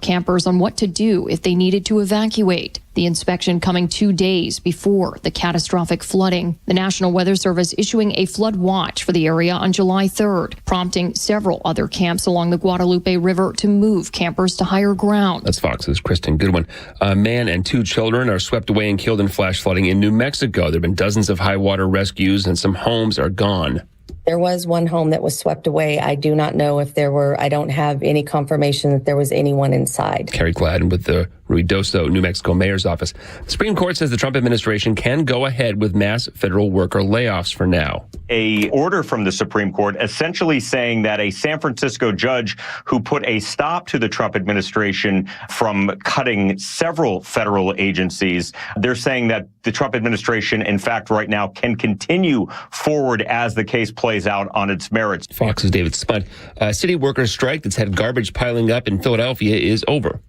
campers on what to do if they needed to evacuate. The inspection coming 2 days before the catastrophic flooding. The National Weather Service issuing a flood watch for the area on July 3rd, prompting several other camps along the Guadalupe River to move campers to higher ground. That's Fox's Kristen Goodwin. A man and 2 children are swept away and killed in flash flooding in New Mexico. There have been dozens of high water rescues and some homes are gone. There was one home that was swept away. I do not know if I don't have any confirmation that there was anyone inside. Carrie Gladden with the Ruidoso, New Mexico mayor's office. The Supreme Court says the Trump administration can go ahead with mass federal worker layoffs for now. A order from the Supreme Court essentially saying that a San Francisco judge who put a stop to the Trump administration from cutting several federal agencies, they're saying that the Trump administration, in fact, right now can continue forward as the case plays out on its merits. Fox's David Spud. A city workers' strike that's had garbage piling up in Philadelphia is over.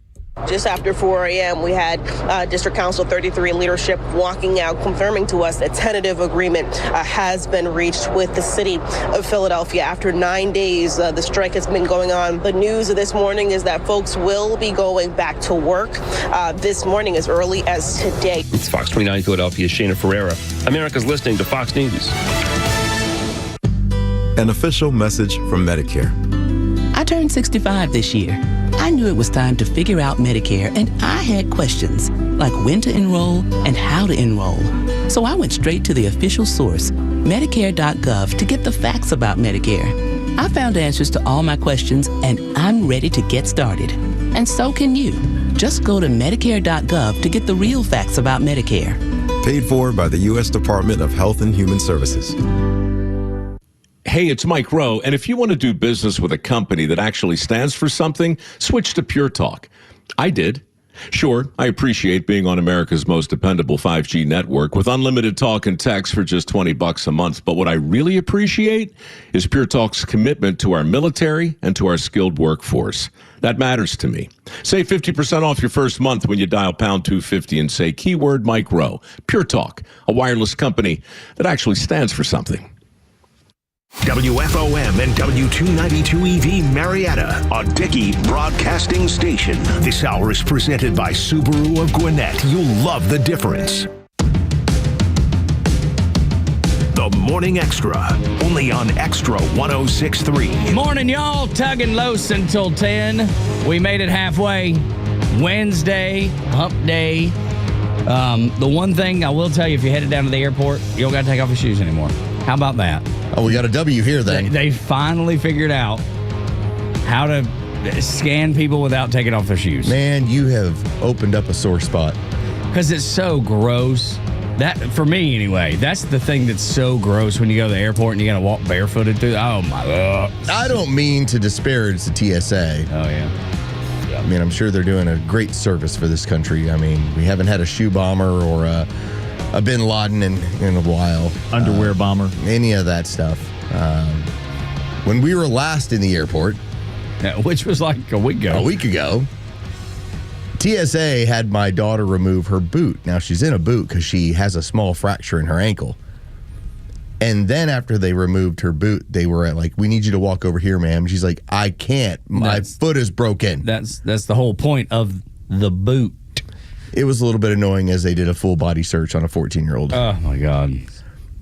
Just after 4 a.m., we had District Council 33 leadership walking out, confirming to us that tentative agreement has been reached with the city of Philadelphia. After 9 days, the strike has been going on. The news of this morning is that folks will be going back to work this morning as early as today. It's Fox 29 Philadelphia's Shana Ferreira. America's listening to Fox News. An official message from Medicare. I turned 65 this year. I knew it was time to figure out Medicare, and I had questions, like when to enroll and how to enroll. So I went straight to the official source, Medicare.gov, to get the facts about Medicare. I found answers to all my questions, and I'm ready to get started. And so can you. Just go to Medicare.gov to get the real facts about Medicare. Paid for by the U.S. Department of Health and Human Services. Hey, it's Mike Rowe, and if you want to do business with a company that actually stands for something, switch to Pure Talk. I did. Sure, I appreciate being on America's most dependable 5G network with unlimited talk and text for just $20 a month. But what I really appreciate is Pure Talk's commitment to our military and to our skilled workforce. That matters to me. Save 50% off your first month when you dial pound 250 and say keyword Mike Rowe. Pure Talk, a wireless company that actually stands for something. WFOM and W292 EV Marietta, a Dickey broadcasting station. This hour is presented by Subaru of Gwinnett. You'll love the difference. The Morning Xtra, only on Xtra 106.3. Morning, y'all. Tug and Los until 10. We made it halfway. Wednesday, hump day. The one thing I will tell you, if you're headed down to the airport, you don't got to take off your shoes anymore. How about that? Oh, we got a W here then. They finally figured out how to scan people without taking off their shoes. Man, you have opened up a sore spot. Because it's so gross. That, for me anyway, that's the thing that's so gross when you go to the airport and you got to walk barefooted through. Oh, my God. I don't mean to disparage the TSA. Oh, yeah. I mean, I'm sure they're doing a great service for this country. I mean, we haven't had a shoe bomber or a Bin Laden in a while. Underwear bomber. Any of that stuff. When we were last in the airport. Which was like a week ago. TSA had my daughter remove her boot. Now, she's in a boot because she has a small fracture in her ankle. And then after they removed her boot, they were like, we need you to walk over here, ma'am. She's like, I can't. My foot is broken. That's the whole point of the boot. It was a little bit annoying as they did a full body search on a 14-year-old. Oh, my God.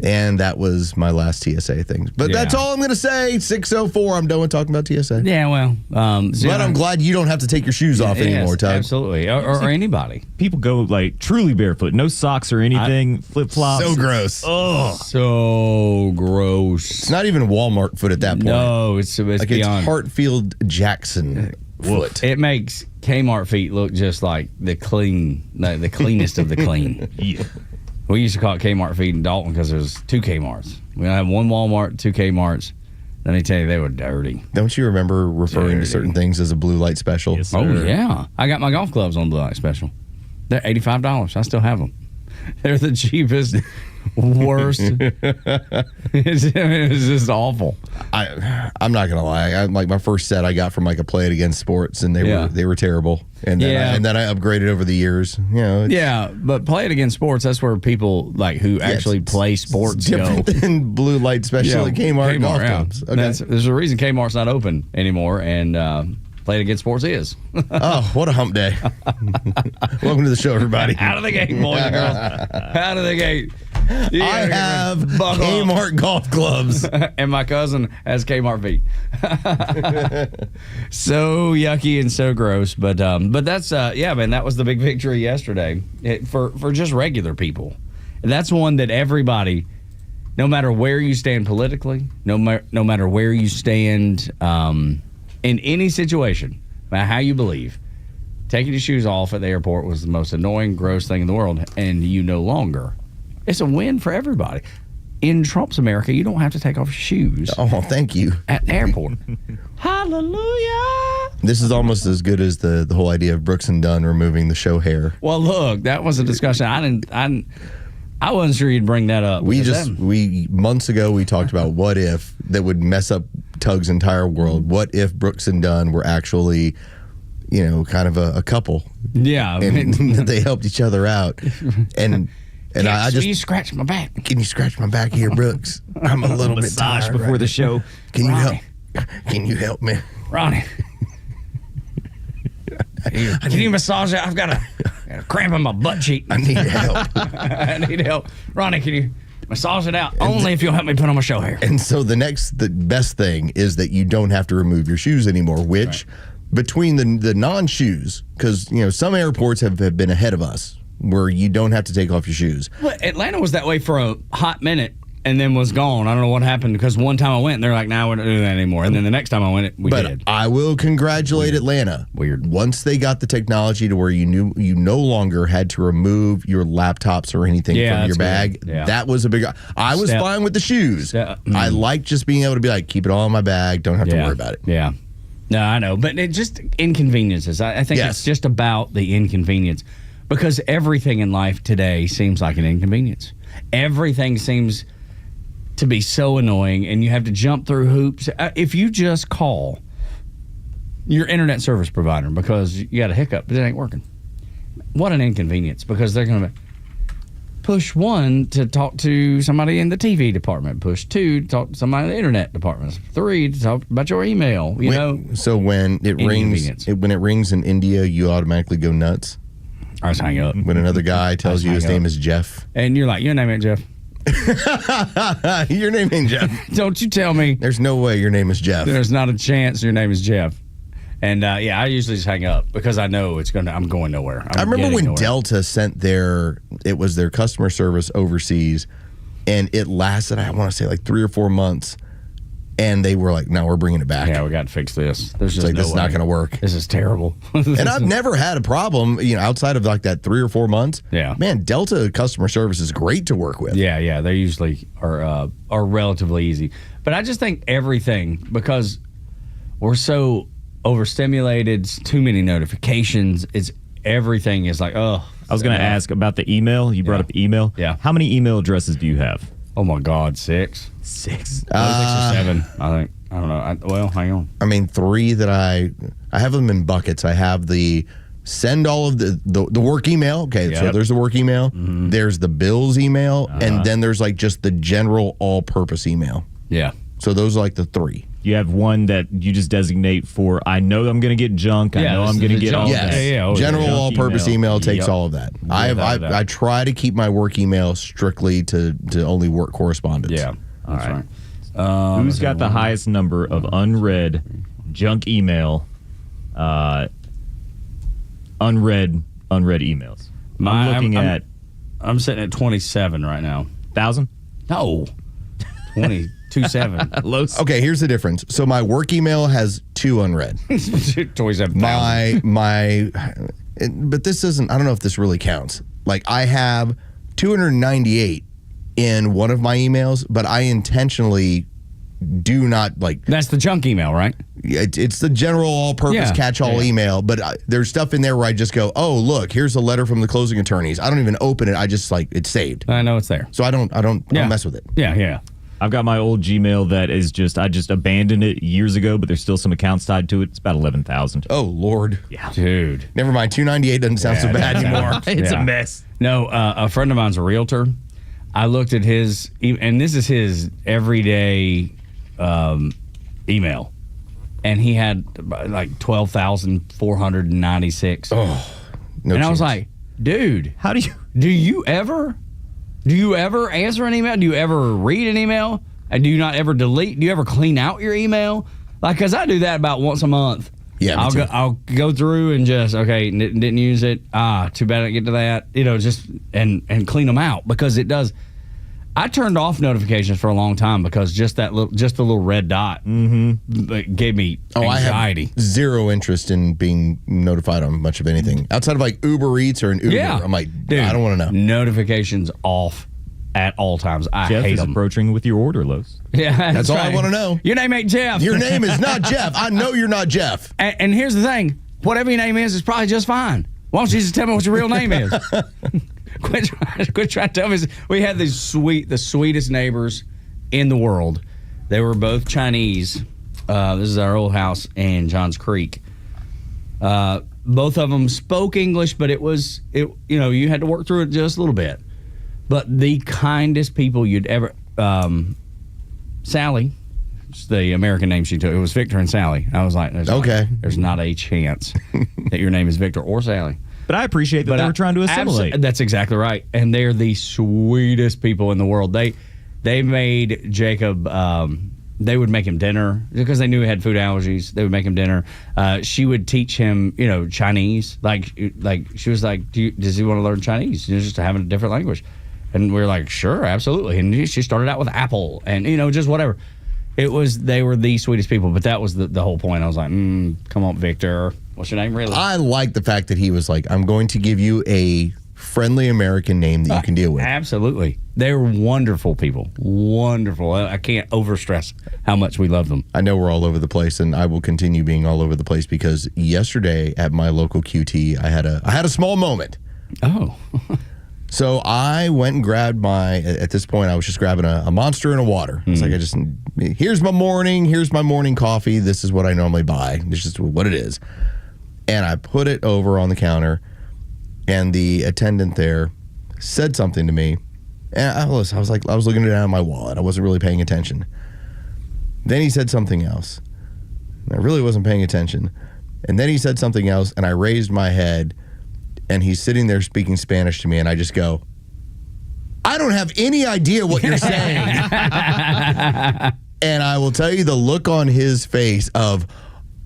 And that was my last TSA thing. But that's all I'm going to say. 6:04, I'm done with talking about TSA. Yeah, well. But I'm glad you don't have to take your shoes off anymore, Tug. Absolutely. Or anybody. People go like truly barefoot. No socks or anything. Flip-flops. So gross. Oh. So gross. It's not even Walmart foot at that point. No, it's like beyond. It's Hartfield Jackson foot. It makes Kmart feet look just like the cleanest of the clean. Yeah. We used to call it Kmart feet in Dalton because there's 2 Kmarts. We have one Walmart, 2 Kmarts. Then they tell you they were dirty. Don't you remember referring to certain things as a blue light special? Yes, sir. Oh, yeah. I got my golf clubs on blue light special. They're $85. I still have them. They're the cheapest, worst. It's just awful. I'm not gonna lie. Like my first set I got from like a Play It Again Sports, and they were terrible. And then I upgraded over the years. You know, but Play It Again Sports. That's where people like who actually play sports go. Than blue light special at Kmart golf clubs. Okay. There's a reason Kmart's not open anymore, and Play It Again Sports is. Oh, what a hump day. Welcome to the show, everybody. Out of the gate, boys and girls. Out of the gate. I have Kmart golf clubs. And my cousin has Kmart feet. So yucky and so gross. But that's, man, that was the big victory yesterday for just regular people. And that's one that everybody, no matter where you stand politically, no matter where you stand in any situation, no matter how you believe, taking your shoes off at the airport was the most annoying, gross thing in the world, and you no longer. It's a win for everybody. In Trump's America, you don't have to take off your shoes. Oh, thank you. At the airport. Hallelujah. This is almost as good as the whole idea of Brooks and Dunn removing the show hair. Well, look, that was a discussion. I wasn't sure you'd bring that up. Months ago, we talked about what if that would mess up Tug's entire world. What if Brooks and Dunn were actually, kind of a couple? Yeah. And they helped each other out. And I just... Can you scratch my back? Can you scratch my back here, Brooks? I'm a little bit tired before the show. Can you help me? Ronnie. Can you massage it? I've got a cramp in my butt cheek. I need help. I need help. Ronnie, can you massage it out? Only if you'll help me put on my show hair. And so the best thing is that you don't have to remove your shoes anymore, which between the non-shoes, because, some airports have been ahead of us where you don't have to take off your shoes. Well, Atlanta was that way for a hot minute and then was gone. I don't know what happened because one time I went and they're like, "Nah, we're not doing that anymore." And then the next time I went, we did. But I will congratulate Atlanta. Weird. Once they got the technology to where you no longer had to remove your laptops or anything from your bag, that was a big... I was fine with the shoes. I like just being able to be like, keep it all in my bag, don't have to worry about it. Yeah. No, I know. But it just inconveniences. I think it's just about the inconvenience because everything in life today seems like an inconvenience. Everything seems to be so annoying, and you have to jump through hoops. If you just call your internet service provider because you got a hiccup, but it ain't working, what an inconvenience, because they're going to push 1 to talk to somebody in the TV department, push 2 to talk to somebody in the internet department, 3 to talk about your email. So when it rings in India, you automatically go nuts. I just hang up. When another guy tells you his name is Jeff. And you're like, your name ain't Jeff. Your name ain't Jeff. Don't you tell me. There's no way your name is Jeff. There's not a chance your name is Jeff. And I usually just hang up because I know I'm going nowhere. I remember when Delta sent their customer service overseas, and it lasted, I want to say, like 3 or 4 months. And they were like, "No, we're bringing it back. Yeah, we got to fix this. There's just this is not going to work. This is terrible." And I've never had a problem, outside of like that 3 or 4 months. Yeah, man, Delta customer service is great to work with. Yeah, they usually are relatively easy. But I just think everything, because we're so overstimulated, too many notifications. Everything is like, oh. I was going to ask about the email. You brought up email. Yeah. How many email addresses do you have? Oh my God, 6. 6? 6 or 7, I think. I don't know. Hang on. I mean, 3 that I have them in buckets. I have the send all of the work email. Okay, so there's the work email. Mm-hmm. There's the bills email, and then there's like just the general all-purpose email. Yeah. So those are like the 3. You have one that you just designate for, I know I'm going to get junk. I know I'm going to get all that. General all-purpose email takes all of that. I try to keep my work email strictly to only work correspondence. Yeah. All right. Who's got the highest number of unread junk email, unread emails? I'm sitting at 27 right now. 1,000? No. 27. Okay, here's the difference. So my work email has 2 unread. 27,000. But this isn't, I don't know if this really counts. Like I have 298 in one of my emails, but I intentionally do not like. That's the junk email, right? It's the general all-purpose catch-all email, but there's stuff in there where I just go, oh, look, here's a letter from the closing attorneys. I don't even open it. I just it's saved. I know it's there. So I don't mess with it. Yeah. I've got my old Gmail that is I just abandoned it years ago, but there's still some accounts tied to it. It's about 11,000. Oh, Lord. Yeah. Dude. Never mind. 298 doesn't sound so bad anymore. It's a mess. No, a friend of mine's a realtor. I looked at his, and this is his everyday email. and he had like 12,496. Oh, no and I was chance. like, dude, How do do you ever answer an email? Do you ever read an email? And do you not ever delete? Do you ever clean out your email? Like, because I do that about once a month. Yeah, me I'll too. go go through and just didn't use it. Too bad I didn't get to that. Just and clean them out, because it does. I turned off notifications for a long time because just the little red dot gave me anxiety. I have zero interest in being notified on much of anything outside of like Uber Eats or an Uber. Yeah. I'm like, Dude, I don't want to know. Notifications off at all times. I Jeff hate is them. approaching with your order, Los. Yeah, That's all I want to know. Your name ain't Jeff. Your name is not Jeff. I know you're not Jeff. And here's the thing: whatever your name is probably just fine. Why don't you just tell me what your real name is? Quit trying to tell me. We had the sweetest neighbors in the world. They were both Chinese. This is our old house in Johns Creek. Both of them spoke English, but you had to work through it just a little bit. But the kindest people you'd ever. Sally, it's the American name she took. It was Victor and Sally. I was like, there's not a chance that your name is Victor or Sally. But I appreciate that they were trying to assimilate. That's exactly right. And they're the sweetest people in the world. They made Jacob, they would make him dinner because they knew he had food allergies. They would make him dinner. She would teach him, Chinese. Like she was like, does he want to learn Chinese? Just having a different language. And we were like, sure, absolutely. And she started out with Apple and, just whatever. They were the sweetest people, but that was the whole point. I was like, come on, Victor. What's your name, really? I like the fact that he was like, I'm going to give you a friendly American name that you can deal with. Absolutely. They're wonderful people. Wonderful. I can't overstress how much we love them. I know we're all over the place, and I will continue being all over the place because yesterday at my local QT, I had a small moment. Oh. So I went and grabbed at this point, I was just grabbing a Monster and a water. It's like, here's my morning coffee. This is what I normally buy. This is what it is. And I put it over on the counter, and the attendant there said something to me. And I was looking down at my wallet. I wasn't really paying attention. Then he said something else. I really wasn't paying attention. And then he said something else, and I raised my head, and he's sitting there speaking Spanish to me, and I just go, I don't have any idea what you're saying. And I will tell you the look on his face of,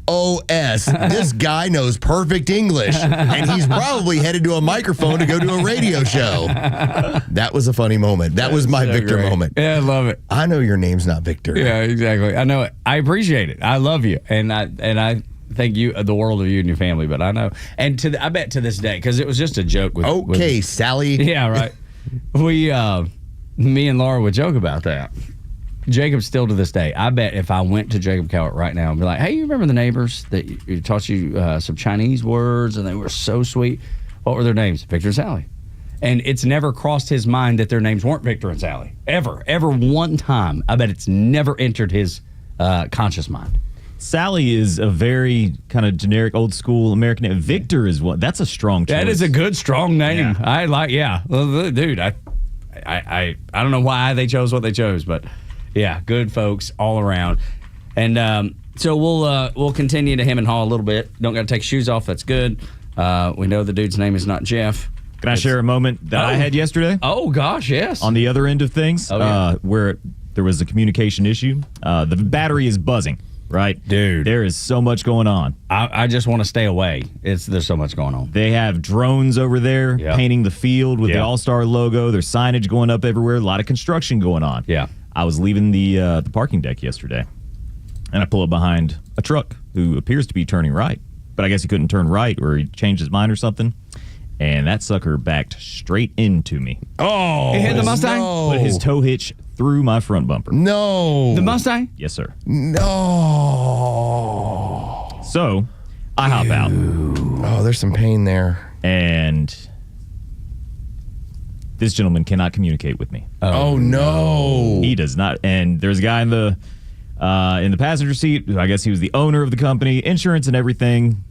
OS, this guy knows perfect English, and he's probably headed to a microphone to go to a radio show. That was a funny moment. That was my Victor moment. Yeah, I love it. I know your name's not Victor. Yeah, exactly. I know it. I appreciate it. I love you, and I thank you the world of you and your family. But I know, and I bet to this day, because it was just a joke. With Sally. Yeah, right. Me and Laura would joke about that. Jacob still to this day. I bet if I went to Jacob Cowart right now and be like, hey, you remember the neighbors that taught you some Chinese words and they were so sweet? What were their names? Victor and Sally. And it's never crossed his mind that their names weren't Victor and Sally. Ever one time. I bet it's never entered his conscious mind. Sally is a very kind of generic, old school American name. Victor is what? That's a strong choice. That is a good, strong name. Yeah. Dude, I don't know why they chose what they chose, but yeah, good folks all around. And so we'll continue to hem and haw a little bit. Don't got to take shoes off. That's good. We know the dude's name is not Jeff. Can I share a moment that I had yesterday? Oh, gosh, yes. On the other end of things, where there was a communication issue. The battery is buzzing, right? Dude. There is so much going on. I just want to stay away. There's so much going on. They have drones over there painting the field with the All-Star logo. There's signage going up everywhere. A lot of construction going on. Yeah. I was leaving the parking deck yesterday, and I pull up behind a truck who appears to be turning right. But I guess he couldn't turn right, or he changed his mind or something. And that sucker backed straight into me. Oh! He hit the Mustang? No. Put his tow hitch through my front bumper. No. The Mustang? Yes, sir. No. So, I hop out. Oh, there's some pain there. And this gentleman cannot communicate with me. Oh, no. He does not. And there's a guy in the passenger seat who I guess he was the owner of the company, insurance and everything.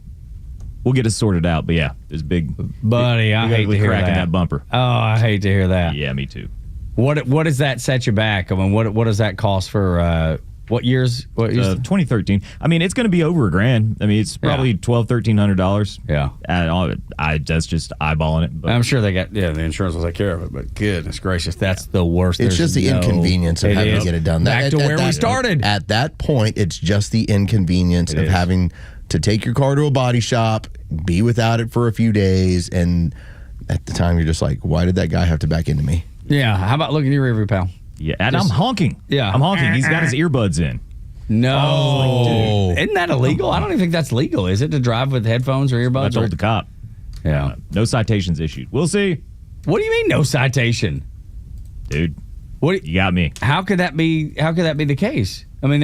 We'll get it sorted out. But yeah, there's big buddy. I hate to hear crack in that. that bumper. Oh, I hate to hear that. Yeah, me too. What does that set you back? I mean, what does that cost for What years? 2013. I mean, it's going to be over $1,000. I mean, it's probably $1,200-$1,300. Yeah. That's just eyeballing it. But I'm sure they got, the insurance will take care of it, but goodness gracious, that's the worst. It's just the inconvenience of having to get it done. Back to where we started. At that point, it's just the inconvenience of having to take your car to a body shop, be without it for a few days, and at the time, you're just like, why did that guy have to back into me? Yeah. How about looking in your rearview, pal? Yeah, and I'm honking. Yeah. I'm honking. He's got his earbuds in. No. Isn't that illegal? I don't even think that's legal, is it, to drive with headphones or earbuds? I told the cop. Yeah. No citations issued. We'll see. What do you mean no citation? Dude, you got me. How could that be the case? I mean,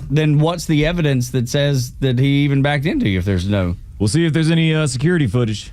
then what's the evidence that says that he even backed into you if there's no... We'll see if there's any security footage.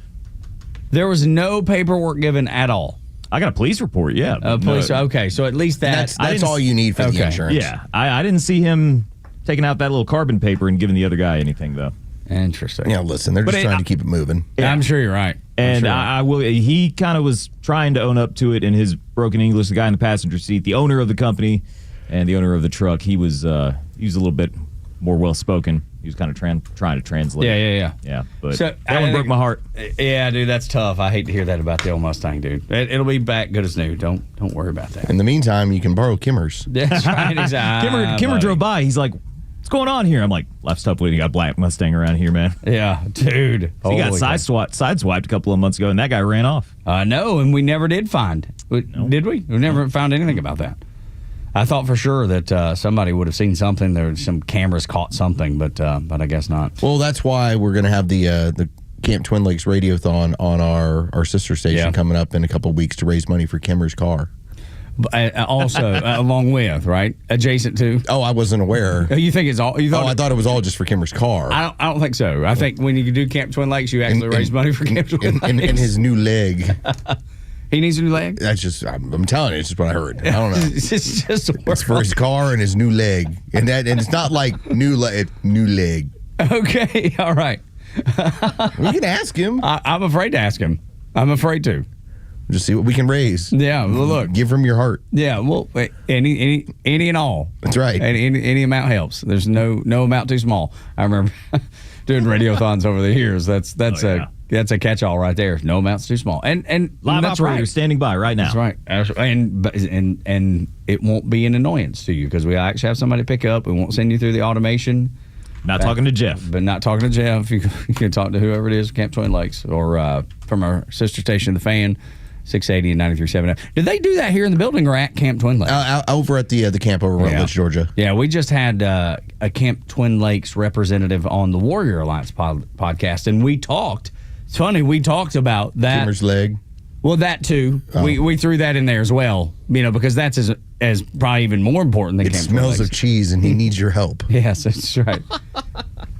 There was no paperwork given at all. I got a police report, yeah. Okay, so at least that's all you need for the insurance. Yeah, I didn't see him taking out that little carbon paper and giving the other guy anything, though. Interesting. Yeah, listen, they're just trying to keep it moving. Yeah. I'm sure you're right. And I will. He kind of was trying to own up to it in his broken English. The guy in the passenger seat, the owner of the company, and the owner of the truck, he was a little bit more well spoken. He was kind of trying to translate. Yeah. But that one broke my heart. Yeah, dude, that's tough. I hate to hear that about the old Mustang, dude. It'll be back good as new. Don't worry about that. In the meantime, you can borrow Kimmer's. That's right, exactly. Kimmer drove by. He's like, "What's going on here?" I'm like, "Life's tough when you got a black Mustang around here, man." Yeah, dude. He got sideswiped a couple of months ago, and that guy ran off. No, and we never did find. Did we? We never found anything about that. I thought for sure that somebody would have seen something. There was some cameras caught something, but I guess not. Well, that's why we're going to have the Camp Twin Lakes Radiothon on our sister station coming up in a couple of weeks to raise money for Kimmer's car. Also, along with, right? Adjacent to? Oh, I wasn't aware. You think it's all? I thought it was all just for Kimmer's car. I don't think so. I think when you do Camp Twin Lakes, you actually raise money for Camp Twin Lakes. And his new leg. He needs a new leg? That's just, I'm telling you, it's just what I heard. I don't know. It's for his car and his new leg. And it's not like new leg. Okay, all right. We can ask him. I'm afraid to ask him. I'm afraid to. Just see what we can raise. Yeah, well, look. Give from your heart. Yeah, well, any and all. That's right. Any amount helps. There's no amount too small. I remember doing radiothons over the years. That's a catch-all right there. No amounts too small. And live that's operator right. standing by right now. That's right. And it won't be an annoyance to you because we actually have somebody pick up. We won't send you through the automation. Not talking to Jeff. But not talking to Jeff. You can talk to whoever it is, Camp Twin Lakes, or from our sister station, The Fan, 680 and 93.7. Did they do that here in the building or at Camp Twin Lakes? Over at the camp over in Rutledge, Georgia. Yeah, we just had a Camp Twin Lakes representative on the Warrior Alliance podcast, and we talked. It's funny, we talked about that. Kimmer's leg. Well, that too. Oh. We threw that in there as well, because that's as probably even more important than Camp Twin Lakes. It smells of cheese, and he needs your help. Yes, that's right.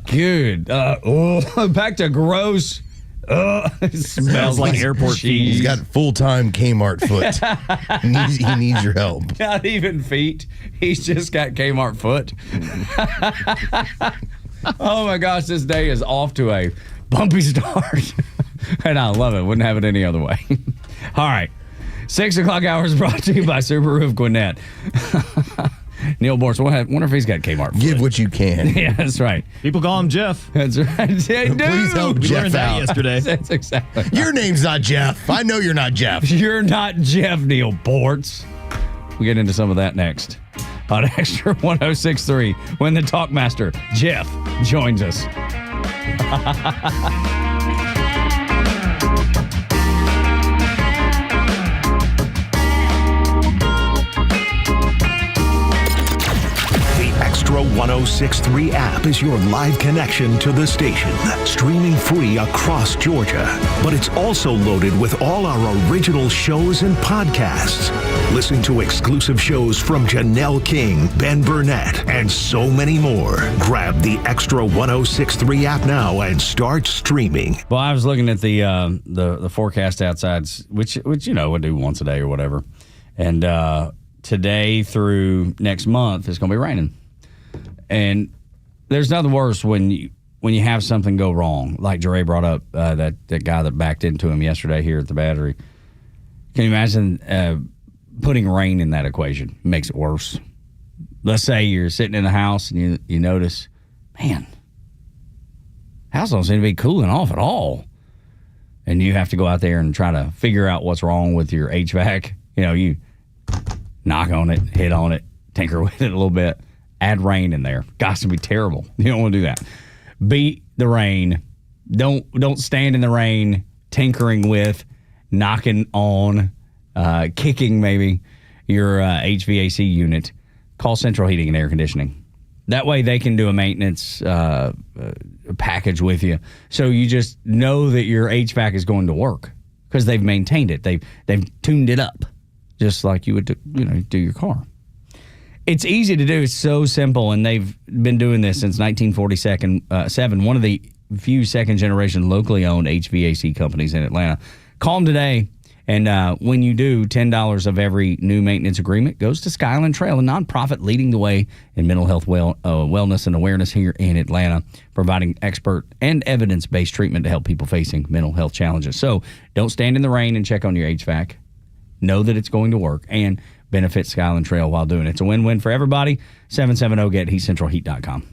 Good. Back to gross. It smells like airport cheese. He's got full-time Kmart foot. he needs your help. Not even feet. He's just got Kmart foot. Oh my gosh, this day is off to a bumpy start. And I love it. Wouldn't have it any other way. All right. 6 o'clock hour is brought to you by Subaru of Gwinnett. Neil Bortz, wonder if he's got Kmart foot. Give what you can. Yeah, that's right. People call him Jeff. That's right. They do. Please help We Jeff learned that out. yesterday. That's exactly right. Your name's not Jeff. I know you're not Jeff. You're not Jeff, Neil Bortz. We'll get into some of that next on Extra 106.3 when the Talkmaster, Jeff, joins us. Extra 106.3 app is your live connection to the station, streaming free across Georgia. But it's also loaded with all our original shows and podcasts. Listen to exclusive shows from Janelle King, Ben Burnett, and so many more. Grab the Extra 106.3 app now and start streaming. Well, I was looking at the forecast outside, which we do once a day or whatever. And today through next month, it's going to be raining. And there's nothing worse when you have something go wrong, like Jere brought up that guy that backed into him yesterday here at the Battery. Can you imagine putting rain in that equation? It makes it worse. let's say you're sitting in the house and you notice, man, house don't seem to be cooling off at all. And you have to go out there and try to figure out what's wrong with your HVAC. You knock on it, hit on it, tinker with it a little bit, add rain in there. Got to be terrible. You don't want to do that. Beat the rain. Don't stand in the rain, tinkering with, knocking on, kicking maybe your HVAC unit. Call Central Heating and Air Conditioning. That way they can do a maintenance package with you. So you just know that your HVAC is going to work because they've maintained it. They've tuned it up just like you would do your car. It's easy to do. It's so simple, and they've been doing this since 1947. One of the few second-generation locally owned HVAC companies in Atlanta. Call them today, and when you do, $10 of every new maintenance agreement goes to Skyline Trail, a nonprofit leading the way in mental health wellness and awareness here in Atlanta, providing expert and evidence-based treatment to help people facing mental health challenges. So don't stand in the rain and check on your HVAC. Know that it's going to work and benefit Skyline Trail while doing it. It's a win-win for everybody. 770-GET-HeatCentralHeat.com.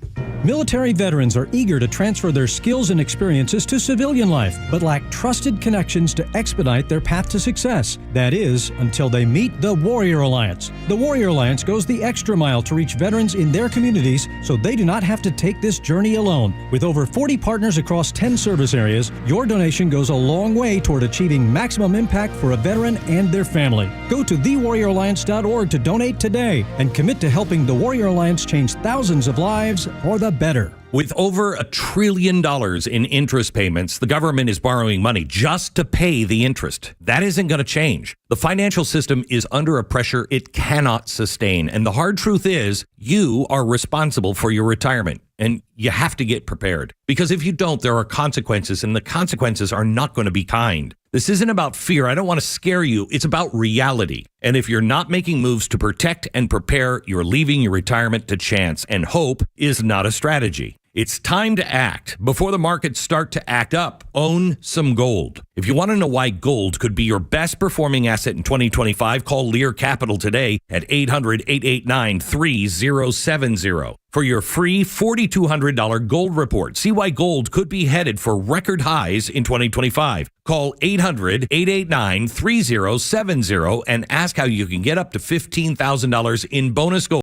Military veterans are eager to transfer their skills and experiences to civilian life, but lack trusted connections to expedite their path to success. That is, until they meet the Warrior Alliance. The Warrior Alliance goes the extra mile to reach veterans in their communities so they do not have to take this journey alone. With over 40 partners across 10 service areas, your donation goes a long way toward achieving maximum impact for a veteran and their family. Go to thewarrioralliance.org to donate today and commit to helping the Warrior Alliance change thousands of lives for the better. With over $1 trillion in interest payments, the government is borrowing money just to pay the interest. That isn't going to change. The financial system is under a pressure it cannot sustain. And the hard truth is, you are responsible for your retirement. And you have to get prepared. Because if you don't, there are consequences, and the consequences are not going to be kind. This isn't about fear. I don't want to scare you. It's about reality. And if you're not making moves to protect and prepare, you're leaving your retirement to chance. And hope is not a strategy. It's time to act. Before the markets start to act up, own some gold. If you want to know why gold could be your best performing asset in 2025, call Lear Capital today at 800-889-3070 for your free $4,200 gold report. See why gold could be headed for record highs in 2025. Call 800-889-3070 and ask how you can get up to $15,000 in bonus gold.